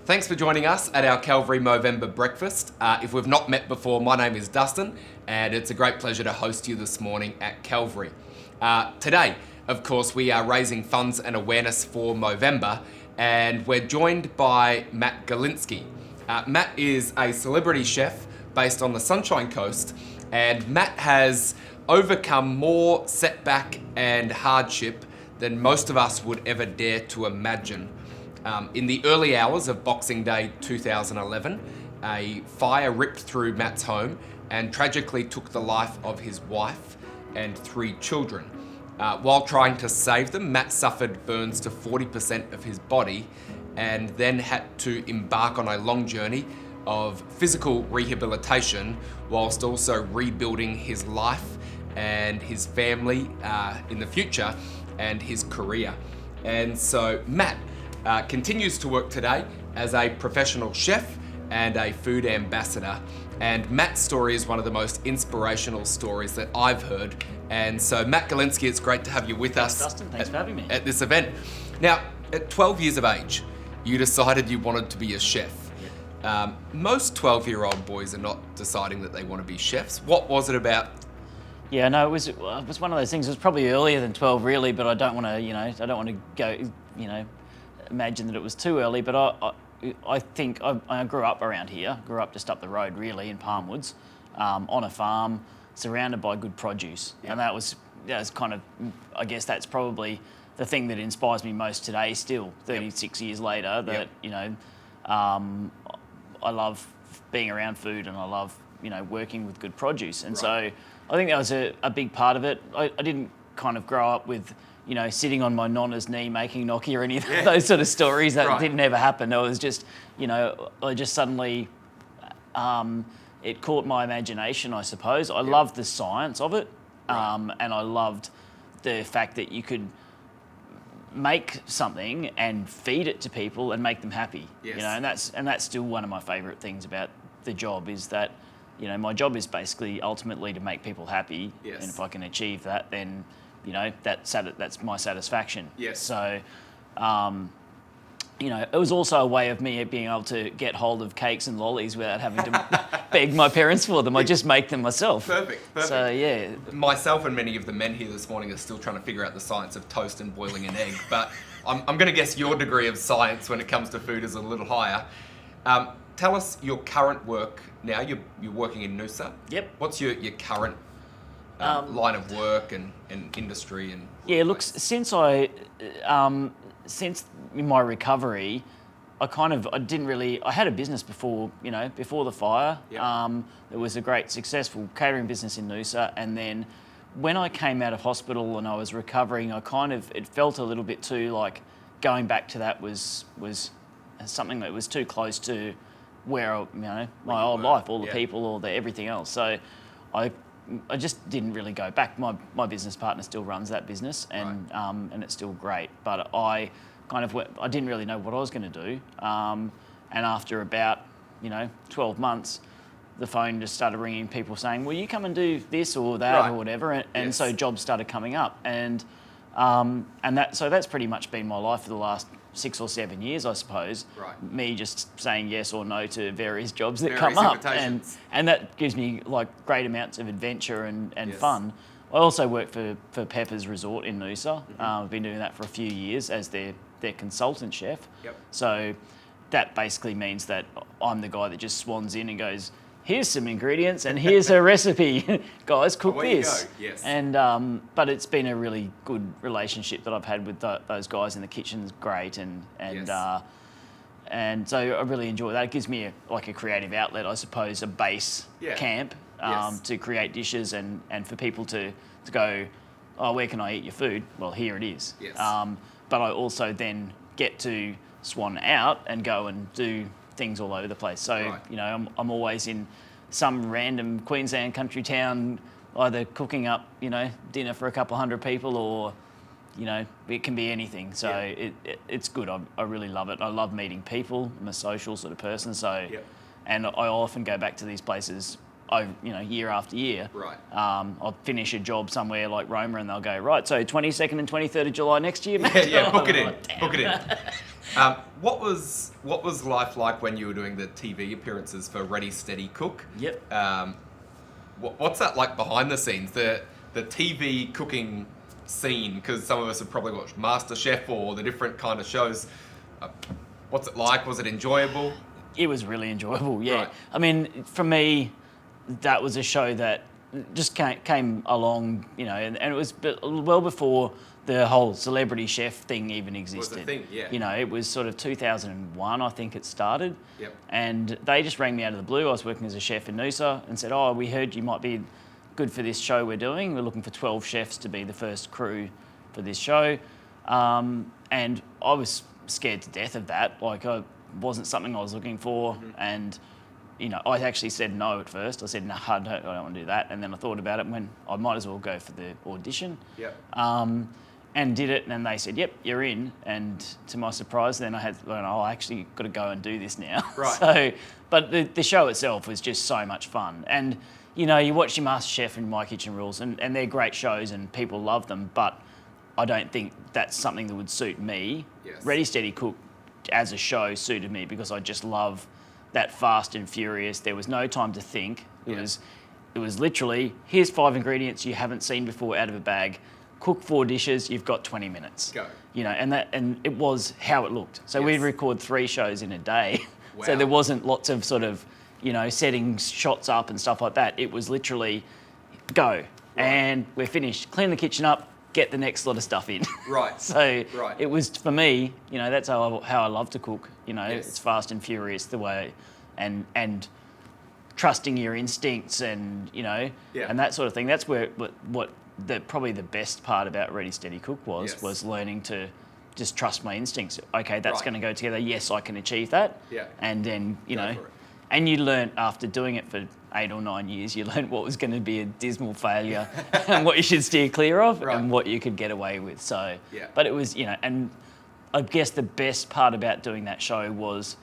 Thanks for joining us at our Calvary Movember breakfast. If we've not met before, my name is Dustan, and it's a great pleasure to host you this morning at Calvary. Today, of course, we are raising funds and awareness for Movember, and we're joined by Matt Golinski. Matt is a celebrity chef based on the Sunshine Coast, and Matt has overcome more setback and hardship than most of us would ever dare to imagine. In the early hours of Boxing Day 2011, a fire ripped through Matt's home and tragically took the life of his wife and 3 children. While trying to save them, Matt suffered burns to 40% of his body and then had to embark on a long journey of physical rehabilitation whilst also rebuilding his life and his family in the future and his career. And so Matt continues to work today as a professional chef and a food ambassador. And Matt's story is one of the most inspirational stories that I've heard. And so Matt Golinski, it's great to have you with us. Dustin, thanks for having me. At this event. Now, at 12 years of age, you decided you wanted to be a chef. Yep. Most 12-year-old boys are not deciding that they want to be chefs. What was it about? Yeah, no, it was one of those things. It was probably earlier than 12, really, but I don't want to go, imagine that it was too early. But I think I grew up around here. Grew up just up the road, really, in Palmwoods, on a farm, surrounded by good produce, and that was kind of, I guess that's probably the thing that inspires me most today. Still, 36 years later, that I love being around food and I love working with good produce, and so I think that was a big part of it. I didn't kind of grow up with sitting on my nonna's knee making gnocchi or any of those sort of stories. That didn't ever happen. It was just, I just suddenly, it caught my imagination, I suppose. I loved the science of it, and I loved the fact that you could make something and feed it to people and make them happy. And that's still one of my favourite things about the job, is that my job is basically ultimately to make people happy, and if I can achieve that, then that's my satisfaction. So it was also a way of me being able to get hold of cakes and lollies without having to beg my parents for them. I just make them myself. Perfect. So yeah, myself and many of the men here this morning are still trying to figure out the science of toast and boiling an egg, but I'm going to guess your degree of science when it comes to food is a little higher. Tell us your current work now. You're working in Noosa. Yep. What's your current line of work and industry and look, since my recovery, I had a business before the fire. It was a great successful catering business in Noosa, and then when I came out of hospital and I was recovering, it felt a little bit too like going back to that was something that was too close to where my old life, all the people, all the everything else. So I just didn't really go back. My business partner still runs that business, and it's still great. But I didn't really know what I was going to do. And after about 12 months, the phone just started ringing, people saying, "Will you come and do this or that or whatever?" And so jobs started coming up, and that's pretty much been my life for the last 6 or 7 years, I suppose. Me just saying yes or no to various jobs that come up, and that gives me like great amounts of adventure and fun. I also work for Pepper's Resort in Noosa. I've been doing that for a few years as their consultant chef. So that basically means that I'm the guy that just swans in and goes, "Here's some ingredients and here's a recipe, guys, cook this." And but it's been a really good relationship that I've had with those guys in the kitchen's great, and so I really enjoy that. It gives me a creative outlet, I suppose, a base camp to create dishes and for people to go, "Oh, where can I eat your food?" Well, here it is. But I also then get to swan out and go and do things all over the place. So I'm always in some random Queensland country town, either cooking up dinner for a couple hundred people, or it can be anything. So it's good. I really love it. I love meeting people. I'm a social sort of person. So and I often go back to these places year after year. Right. I'll finish a job somewhere like Roma, and they'll go, right, so 22nd and 23rd of July next year, mate. Yeah, book it in. Book it in. What was life like when you were doing the TV appearances for Ready Steady Cook? Yep. What's that like behind the scenes? The TV cooking scene, because some of us have probably watched MasterChef or the different kind of shows. What's it like? Was it enjoyable? It was really enjoyable, yeah. Right. I mean, for me, that was a show that just came along, and it was well before the whole celebrity chef thing even existed. Was a thing, yeah. It was sort of 2001, I think it started. Yep. And they just rang me out of the blue. I was working as a chef in Noosa and said, oh, we heard you might be good for this show we're doing. We're looking for 12 chefs to be the first crew for this show. And I was scared to death of that. Like, it wasn't something I was looking for. Mm-hmm. And, I actually said no at first. I said, no, I don't want to do that. And then I thought about it and went, I might as well go for the audition. Yep. And did it, and then they said, yep, you're in. And to my surprise, then I actually got to go and do this now. Right. But the show itself was just so much fun. And, you watch your MasterChef and My Kitchen Rules, and they're great shows and people love them, but I don't think that's something that would suit me. Yes. Ready Steady Cook as a show suited me because I just love that fast and furious. There was no time to think. It was literally, here's 5 ingredients you haven't seen before out of a bag. Cook 4 dishes, you've got 20 minutes. Go. And it was how it looked. So we'd record 3 shows in a day. Wow. So there wasn't lots of sort of, setting shots up and stuff like that. It was literally go. Right. And we're finished. Clean the kitchen up, get the next lot of stuff in. Right. So right. It was, for me, that's how I love to cook. Yes. It's fast and furious the way, and trusting your instincts and, and that sort of thing. That's where what probably the best part about Ready Steady Cook was learning to just trust my instincts. Okay, that's going to go together. Yes, I can achieve that. Yeah. And then, and you learn after doing it for 8 or 9 years, you learn what was going to be a dismal failure and what you should steer clear of and what you could get away with. So, but it was, and I guess the best part about doing that show was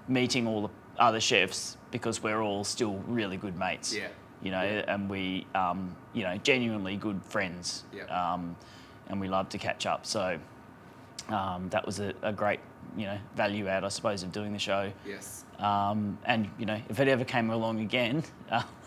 meeting all the other chefs because we're all still really good mates. Yeah. And we, genuinely good friends. Yeah. And we love to catch up. So that was a great, value add, I suppose, of doing the show. Yes. And, if it ever came along again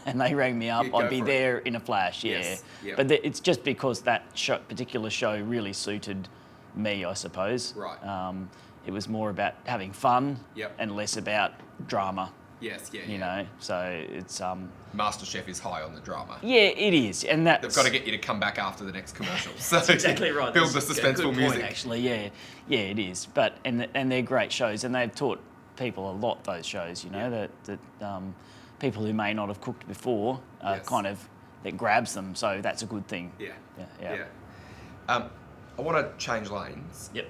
and they rang me up, I'd be there in a flash, Yes. Yep. But it's just because that particular show really suited me, I suppose. Right. It was more about having fun and less about drama. Yes, yeah. So it's MasterChef is high on the drama. Yeah, it is, and they've got to get you to come back after the next commercial. So that's exactly right. Build the suspenseful music. Actually, yeah, it is. But and they're great shows, and they've taught people a lot. Those shows, that people who may not have cooked before, kind of that grabs them. So that's a good thing. Yeah. I want to change lanes. Yep.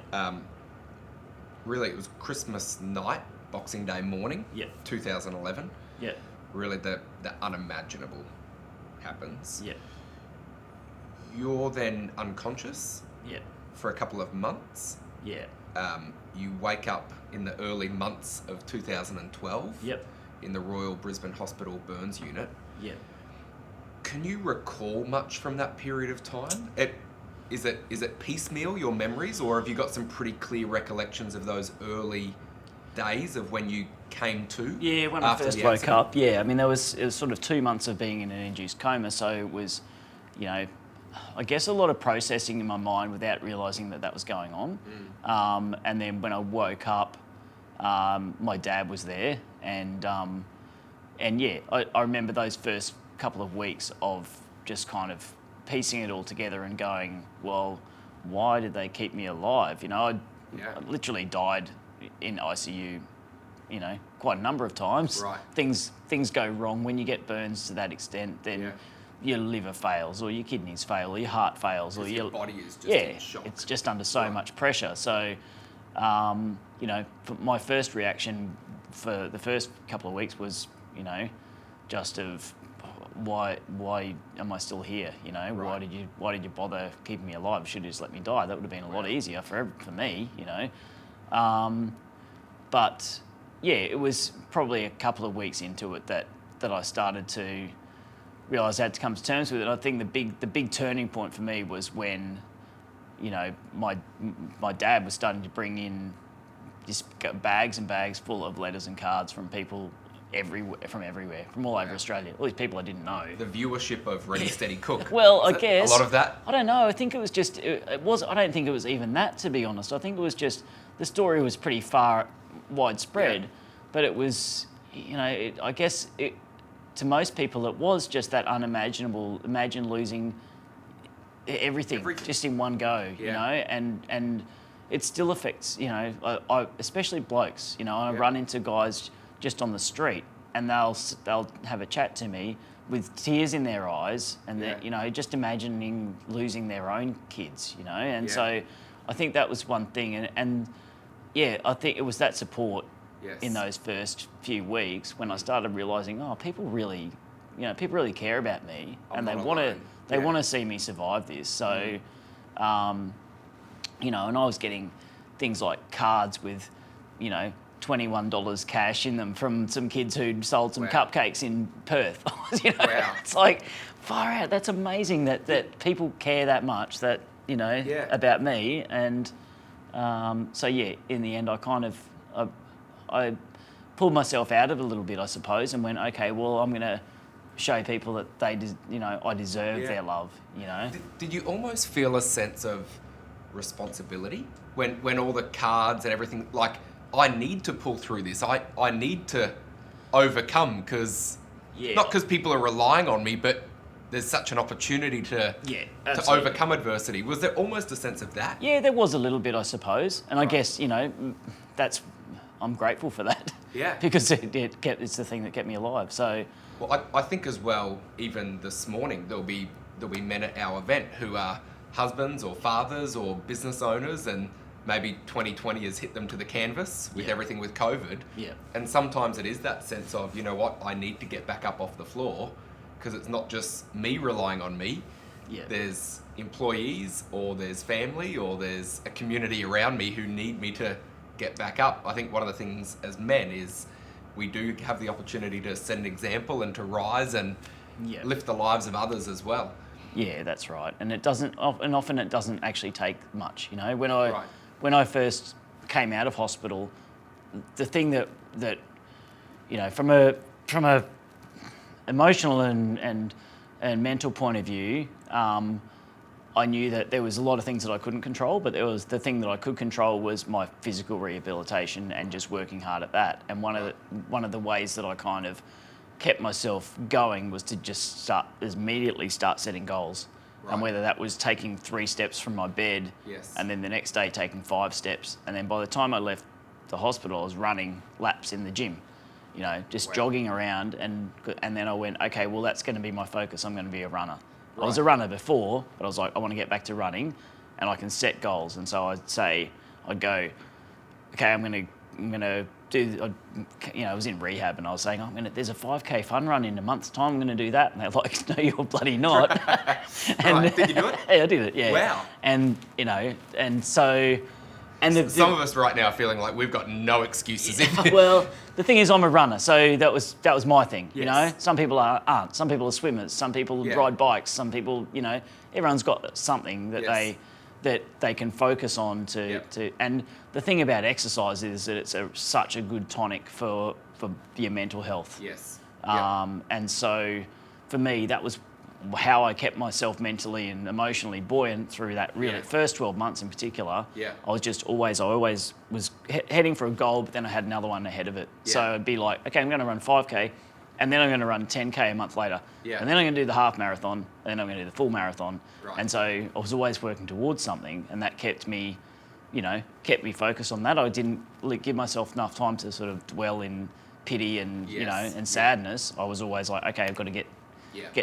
Really, it was Christmas night. Boxing Day morning, 2011. Yeah. Really, the unimaginable happens. Yeah. You're then unconscious. Yeah. For a couple of months. Yeah. You wake up in the early months of 2012. Yep. In the Royal Brisbane Hospital Burns unit. Yeah. Can you recall much from that period of time? Is it piecemeal, your memories, or have you got some pretty clear recollections of those early days of when you came to? Yeah, when I first woke up, it was sort of 2 months of being in an induced coma, so it was, I guess a lot of processing in my mind without realising that was going on. And then when I woke up, my dad was there, and I remember those first couple of weeks of just kind of piecing it all together and going, well, why did they keep me alive? I literally died in ICU, quite a number of times. Right. Things go wrong when you get burns to that extent. Then your liver fails, or your kidneys fail, or your heart fails, or your body is just in shock. It's just under so much pressure. So, my first reaction for the first couple of weeks was, just of why am I still here? Right. Why did you bother keeping me alive? Should have just let me die. That would have been a lot easier for me. But it was probably a couple of weeks into it that I started to realised I had to come to terms with it. I think the big turning point for me was when, you know, my dad was starting to bring in just bags and bags full of letters and cards from people everywhere, from all over Australia. All these people I didn't know. The viewership of Ready Steady Cook. Well, I guess a lot of that. I don't know. I think it was just it was. I don't think it was even that, to be honest. I think it was just the story was pretty widespread, but it was, you know, I guess to most people it was just that unimaginable. Imagine losing everything just in one go, you know, and it still affects, you know, I especially blokes. You know, I run into guys just on the street, and they'll have a chat to me with tears in their eyes, and they're, you know, just imagining losing their own kids, you know, and so I think that was one thing, and I think it was that support in those first few weeks when I started realising, people really care about me, and they want to see me survive this. So, you know, and I was getting things like cards with, you know, $21 cash in them from some kids who'd sold some cupcakes in Perth. You know, it's like, far out. That's amazing that people care that much, that, you know, about me. And so in the end, I kind of I pulled myself out of it a little bit, I suppose, and went, okay, well, I'm going to show people that I deserve their love. You know. Did you almost feel a sense of responsibility when all the cards and everything, like, I need to pull through this. I need to overcome, because not because people are relying on me, but there's such an opportunity to overcome adversity. Was there almost a sense of that? Yeah, there was a little bit, I suppose. And I guess, you know, I'm grateful for that. Yeah. Because it's the thing that kept me alive. So, well, I think as well, even this morning, there'll be men at our event who are husbands or fathers or business owners, and maybe 2020 has hit them to the canvas with everything with COVID. Yeah. And sometimes it is that sense of, you know what, I need to get back up off the floor, because it's not just me relying on me. Yeah. There's employees, or there's family, or there's a community around me who need me to get back up. I think one of the things as men is we do have the opportunity to set an example and to rise and lift the lives of others as well. Yeah, that's right. And often it doesn't actually take much. You know, when I first came out of hospital, the thing that you know, from a emotional and mental point of view, I knew that there was a lot of things that I couldn't control, but the thing that I could control was my physical rehabilitation and just working hard at that. And one of the ways that I kind of kept myself going was to just immediately start setting goals. Right. And whether that was taking 3 steps from my bed, and then the next day taking 5 steps, and then by the time I left the hospital, I was running laps in the gym, you know, just jogging around, and then I went, okay, well, that's going to be my focus. I'm going to be a runner. Right. I was a runner before, but I was like, I want to get back to running, and I can set goals. And so I'd go, okay, I'm going to do, you know, I was in rehab, and I was saying, there's a 5K fun run in a month's time, I'm going to do that. And they're like, no, you're bloody not. And, did you do it? Yeah, I did it, yeah. Wow. And, you know, and so... And some of us right now are feeling like we've got no excuses. Well, the thing is, I'm a runner, so that was my thing, you know. Some people aren't. Some people are swimmers. Some people ride bikes. Some people, you know, everyone's got something that they can focus on to. And the thing about exercise is that it's such a good tonic for your mental health. Yes. And so, for me, that was how I kept myself mentally and emotionally buoyant through that first 12 months in particular. Yeah. I always was heading for a goal, but then I had another one ahead of it. Yeah. So it'd be like, okay, I'm going to run 5K, and then I'm going to run 10K a month later. Yeah. And then I'm going to do the half marathon, and then I'm going to do the full marathon. Right. And so I was always working towards something, and that kept me focused on that. I didn't give myself enough time to sort of dwell in pity and, you know, and sadness. I was always like, okay, I've got to get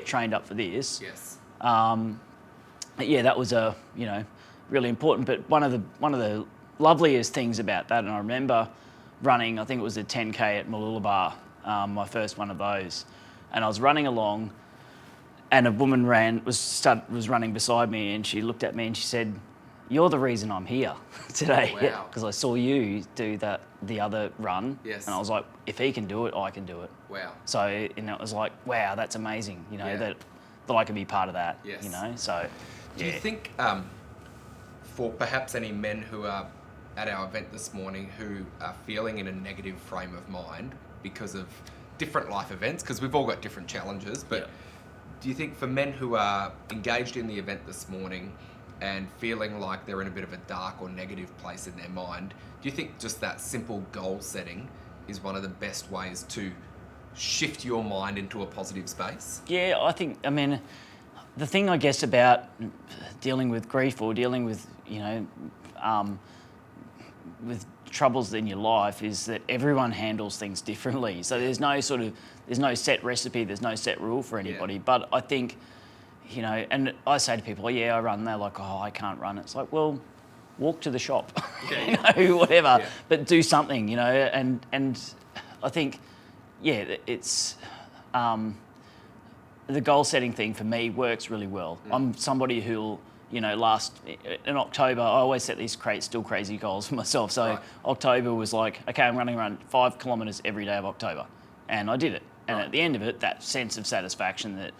trained up for this. Yes. That was really important. But one of the loveliest things about that, and I remember running, I think it was a 10K at Mooloolaba, my first one of those, and I was running along, and a woman was running beside me, and she looked at me and she said, you're the reason I'm here today. Wow. Because I saw you do the other run. Yes. And I was like, if he can do it, I can do it. Wow. So, and it was like, wow, that's amazing, Yeah. that I can be part of that, Yes. so, Do you think, for perhaps any men who are at our event this morning who are feeling in a negative frame of mind because of different life events, because we've all got different challenges, but Yeah. do you think for men who are engaged in the event this morning and feeling like they're in a bit of a dark or negative place in their mind, do you think just that simple goal setting is one of the best ways to shift your mind into a positive space? Yeah, I mean, the thing I guess about dealing with grief or dealing with, with troubles in your life is that everyone handles things differently. So there's no set recipe, there's no set rule for anybody. Yeah. But I think, and I say to people, I run. They're like, oh, I can't run. It's like, well, walk to the shop, whatever. Yeah. But do something, and I think, it's the goal setting thing for me works really well. I'm somebody who'll, in October, I always set these still crazy goals for myself. So Right. October was like, okay, I'm running around 5 kilometres every day of October. And I did it. And Right. at the end of it, that sense of satisfaction that,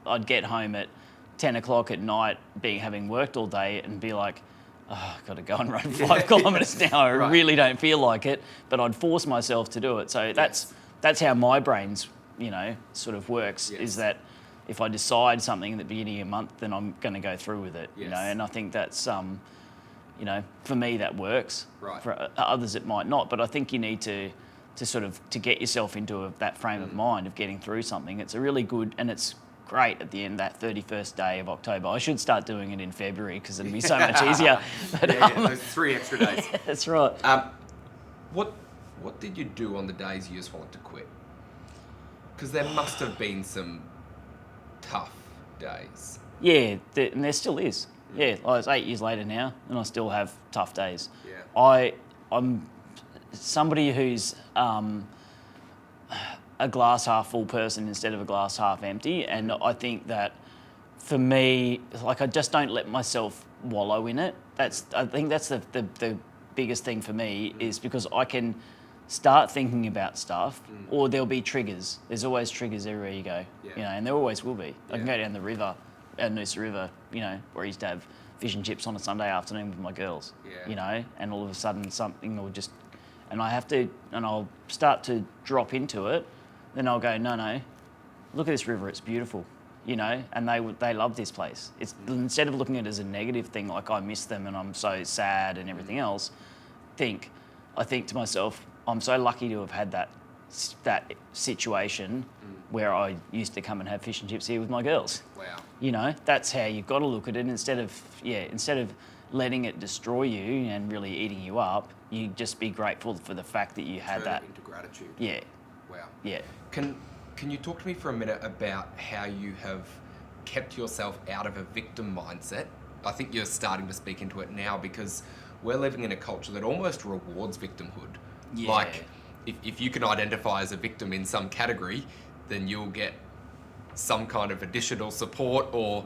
I'd get home at 10 o'clock at night, having worked all day and be like, oh, I've got to go and run 5 kilometres now. I Right. really don't feel like it, but I'd force myself to do it. So that's how my brain's, sort of works, Yes. is that if I decide something at the beginning of a month, then I'm going to go through with it, Yes. and I think that's, for me that works. Right. For others it might not, but I think you need to get yourself into that frame of mind of getting through something. It's a really good, and it's great at the end, that 31st day of October. I should start doing it in February because it'd be so much easier. But, Those 3 extra days. that's right. What did you do on the days you just wanted to quit? Because there must have been some tough days. Yeah, and there still is. Yeah, it's 8 years later now, and I still have tough days. Yeah. I'm somebody who's a glass half full person instead of a glass half empty, and I think that for me, like, I just don't let myself wallow in it. I think that's the biggest thing for me, is because I can start thinking about stuff, or there'll be triggers. There's always triggers everywhere you go, Yeah. and there always will be. I can Yeah. go down the river, Noosa River, where I used to have fish and chips on a Sunday afternoon with my girls, Yeah. and all of a sudden something will just, and I'll start to drop into it. Then I'll go, no, look at this river, it's beautiful, and they love this place. It's instead of looking at it as a negative thing, like I miss them and I'm so sad and everything else, I think to myself, I'm so lucky to have had that situation where I used to come and have fish and chips here with my girls. Wow. That's how you've got to look at it. Instead of letting it destroy you and really eating you up, you just be grateful for the fact that you had Turn that. it into gratitude. Yeah, Wow. yeah. Can you talk to me for a minute about how you have kept yourself out of a victim mindset? I think you're starting to speak into it now, because we're living in a culture that almost rewards victimhood. Yeah. Like, if you can identify as a victim in some category, then you'll get some kind of additional support, or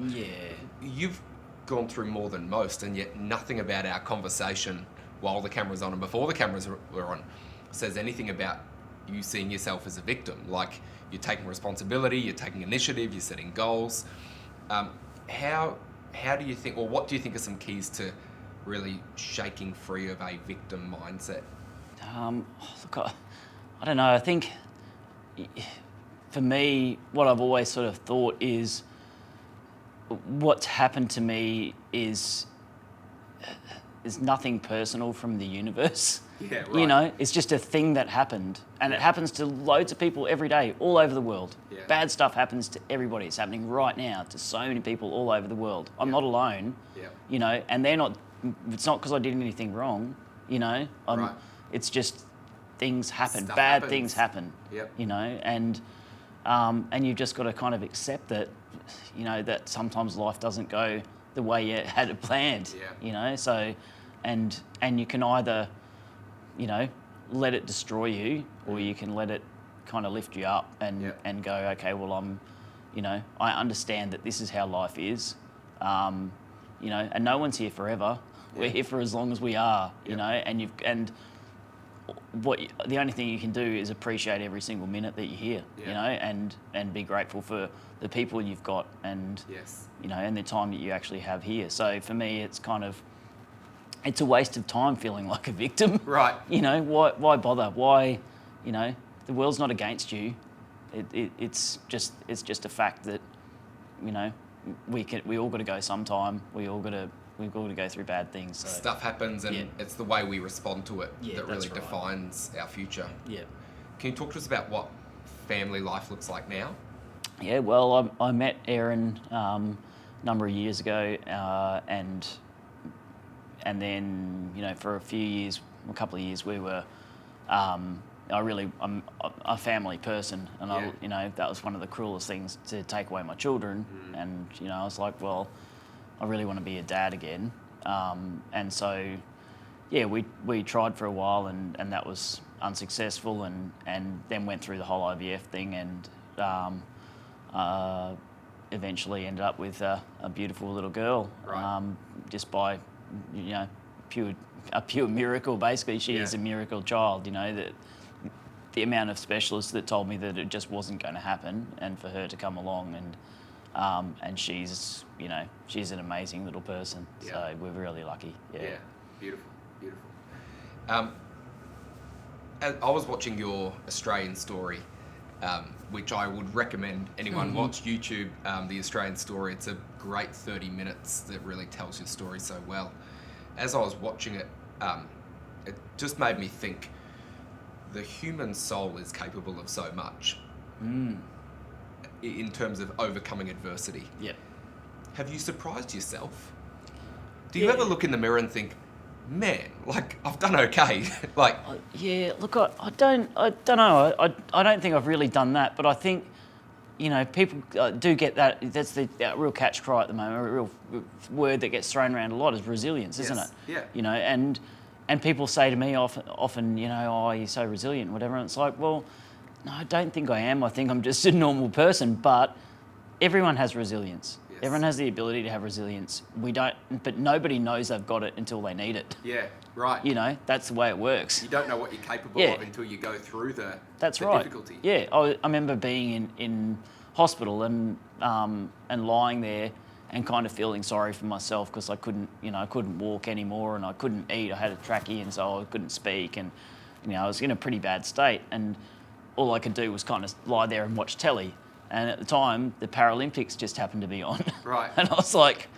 you've gone through more than most, and yet nothing about our conversation while the camera's on and before the cameras were on says anything about you seeing yourself as a victim. Like, you're taking responsibility, you're taking initiative, you're setting goals. How do you think, or what do you think are some keys to really shaking free of a victim mindset? Look, I don't know. I think for me, what I've always sort of thought is what's happened to me is nothing personal from the universe. Yeah, right. It's just a thing that happened, and it happens to loads of people every day, all over the world. Yeah. Bad stuff happens to everybody. It's happening right now to so many people all over the world. I'm not alone. Yeah. And they're not. It's not because I did anything wrong. Right. It's just things happen. Stuff Bad happens. things happen. Yep. And you've just got to kind of accept that, that sometimes life doesn't go the way you had it planned. Yeah. So, and you can either, let it destroy you, or you can let it kind of lift you up and go, okay, well, I understand that this is how life is. you know, and no one's here forever. We're here for as long as we are, you know, and the only thing you can do is appreciate every single minute that you're here, you know, and be grateful for the people you've got and, you know, and the time that you actually have here. So for me, it's kind of, it's a waste of time feeling like a victim. Right. You know, why bother? Why, you know, the world's not against you. It's just a fact that, you know, we all got to go sometime. We've all got to go through bad things. So. Stuff happens, and it's the way we respond to it that really right. defines our future. Yeah. Can you talk to us about what family life looks like now? Yeah, well, I met Erin a number of years ago, and then, you know, for a couple of years, we were. I'm a family person, and I, you know, that was one of the cruelest things to take away my children. And you know, I was like, well, I really want to be a dad again. And so, yeah, we tried for a while, and that was unsuccessful, and then went through the whole IVF thing, and eventually ended up with a beautiful little girl, just by, you know, a pure miracle. Basically, she is a miracle child. You know, that the amount of specialists that told me that it just wasn't going to happen, and for her to come along, and she's, you know, she's an amazing little person. So we're really lucky. Yeah, Beautiful. I was watching your Australian story, which I would recommend anyone watch YouTube, the Australian story. It's a great 30 minutes that really tells your story so well. As I was watching it, it just made me think the human soul is capable of so much in terms of overcoming adversity. Yeah. Have you surprised yourself? Do you ever look in the mirror and think, man, like, I've done okay? Like, yeah, look, I don't know. I don't think I've really done that, but I think, you know, people do get that. That's the real catch cry at the moment. A real word that gets thrown around a lot is resilience, isn't it? Yeah. You know, and people say to me often, you know, oh, you're so resilient, whatever. And it's like, well, no, I don't think I am. I think I'm just a normal person. But everyone has resilience. Yes. Everyone has the ability to have resilience. We don't, but nobody knows they've got it until they need it. Yeah, right. You know, that's the way it works. You don't know what you're capable of until you go through the difficulty. Yeah, I remember being in hospital and lying there and kind of feeling sorry for myself because I couldn't walk anymore, and I couldn't eat. I had a trachea, and so I couldn't speak, and you know, I was in a pretty bad state, and all I could do was kind of lie there and watch telly. And at the time, the Paralympics just happened to be on. Right. And I was like,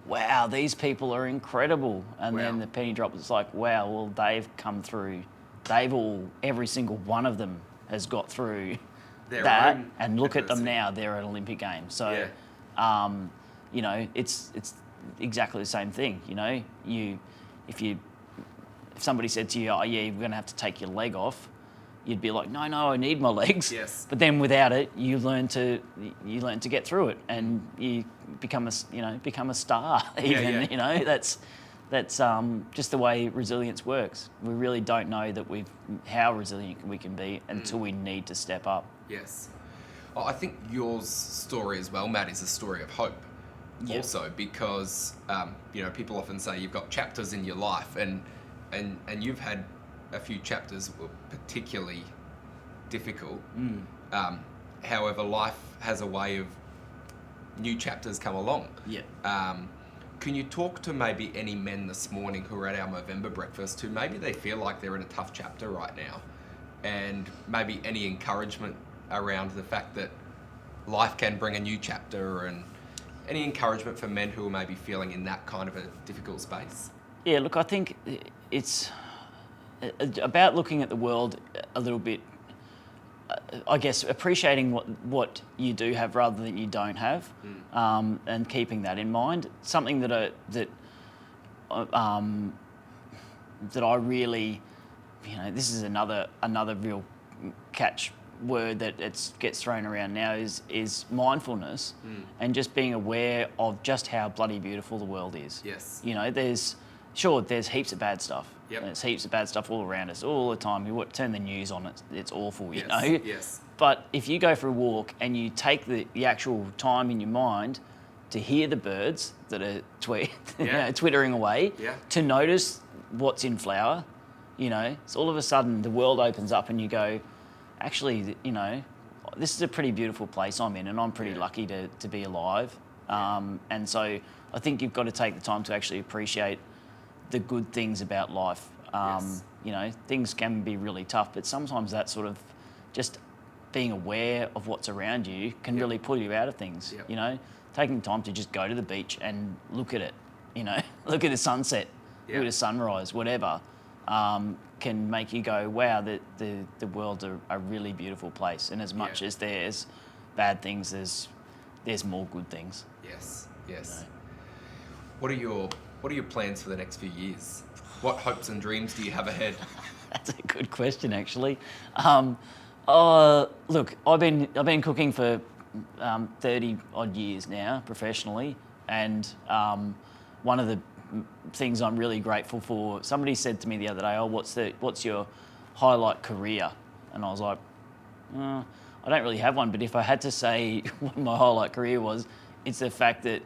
wow, these people are incredible. And then the penny drop was like, wow, well, they've come through. Every single one of them has got through that. And look at them now, they're at Olympic Games. So, you know, it's exactly the same thing. You know, if somebody said to you, oh yeah, you're going to have to take your leg off, you'd be like, no, I need my legs. Yes. But then without it, you learn to get through it, and you become a star. Even you know, that's just the way resilience works. We really don't know how resilient we can be until we need to step up. Yes. Well, I think your story as well, Matt, is a story of hope. Yep. Also, because you know, people often say you've got chapters in your life, and you've had a few chapters were particularly difficult. However, life has a way of new chapters come along. Yeah. Can you talk to maybe any men this morning who are at our Movember breakfast who maybe they feel like they're in a tough chapter right now, and maybe any encouragement around the fact that life can bring a new chapter, and any encouragement for men who are maybe feeling in that kind of a difficult space? Yeah, look, I think it's about looking at the world a little bit, I guess, appreciating what you do have rather than you don't have, and keeping that in mind. Something that I really, you know, this is another real catch word that gets thrown around now is mindfulness, and just being aware of just how bloody beautiful the world is. Yes. You know, there's heaps of bad stuff. Yep. There's heaps of bad stuff all around us all the time. You turn the news on, it's awful, you know. Yes. But if you go for a walk and you take the actual time in your mind to hear the birds that are Yeah. twittering away, Yeah. to notice what's in flower, so all of a sudden the world opens up and you go, actually, this is a pretty beautiful place I'm in, and I'm pretty lucky to be alive. And so I think you've got to take the time to actually appreciate the good things about life. Things can be really tough, but sometimes that sort of just being aware of what's around you can really pull you out of things. Taking time to just go to the beach and look at it, look at the sunset, look at the sunrise, whatever, can make you go, wow, the world's a really beautiful place. And as much as there's bad things, there's more good things. Yes. What are your plans for the next few years? What hopes and dreams do you have ahead? That's a good question, actually. Look, I've been cooking for 30 odd years now professionally, and one of the things I'm really grateful for, somebody said to me the other day, what's your highlight career? And I was like, I don't really have one, but if I had to say what my highlight career was, it's the fact that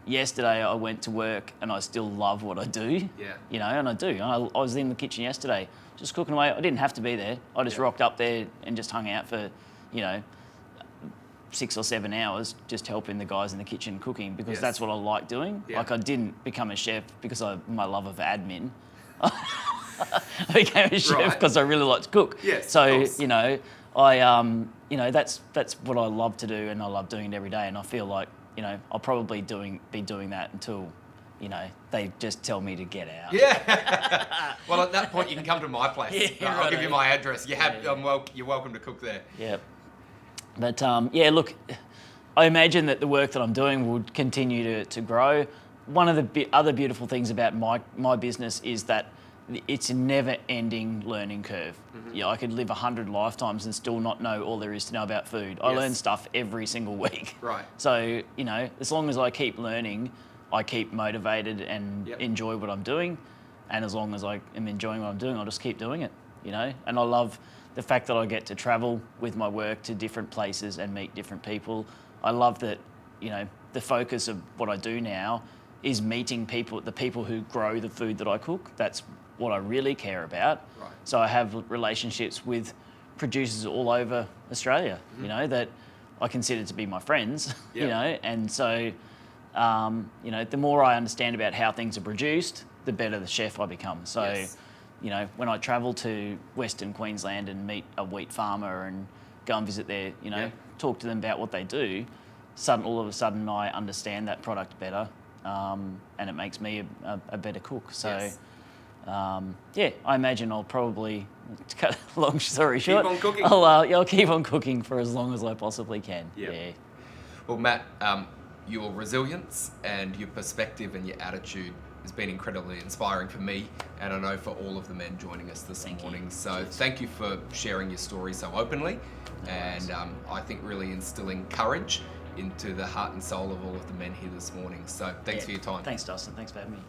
yesterday I went to work and I still love what I do. And I do. I was in the kitchen yesterday just cooking away. I didn't have to be there. I just rocked up there and just hung out for 6 or 7 hours just helping the guys in the kitchen cooking, because that's what I like doing. Like, I didn't become a chef because of my love of admin. I became a chef because I really like to cook. So, that's what I love to do, and I love doing it every day. And I feel like, I'll probably be doing that until, they just tell me to get out. Yeah. Well, at that point, you can come to my place. I'll give you my address. You're welcome to cook there. Yeah. But look, I imagine that the work that I'm doing would continue to grow. One of the other beautiful things about my business is that it's a never-ending learning curve. I could live 100 lifetimes and still not know all there is to know about food. I learn stuff every single week. Right. So, as long as I keep learning, I keep motivated and enjoy what I'm doing. And as long as I am enjoying what I'm doing, I'll just keep doing it, And I love the fact that I get to travel with my work to different places and meet different people. I love that, the focus of what I do now is meeting the people who grow the food that I cook. That's what I really care about. Right. So I have relationships with producers all over Australia, that I consider to be my friends, and so, the more I understand about how things are produced, the better the chef I become. So, when I travel to Western Queensland and meet a wheat farmer and go and visit their, talk to them about what they do, all of a sudden I understand that product better, and it makes me a better cook. So, I imagine I'll probably, to cut a long story short, keep on cooking. I'll keep on cooking for as long as I possibly can. Yeah. Well, Matt, your resilience and your perspective and your attitude has been incredibly inspiring for me, and I know for all of the men joining us this morning. So thank you for sharing your story so openly, and I think really instilling courage into the heart and soul of all of the men here this morning. So thanks for your time. Thanks, Dustin. Thanks for having me.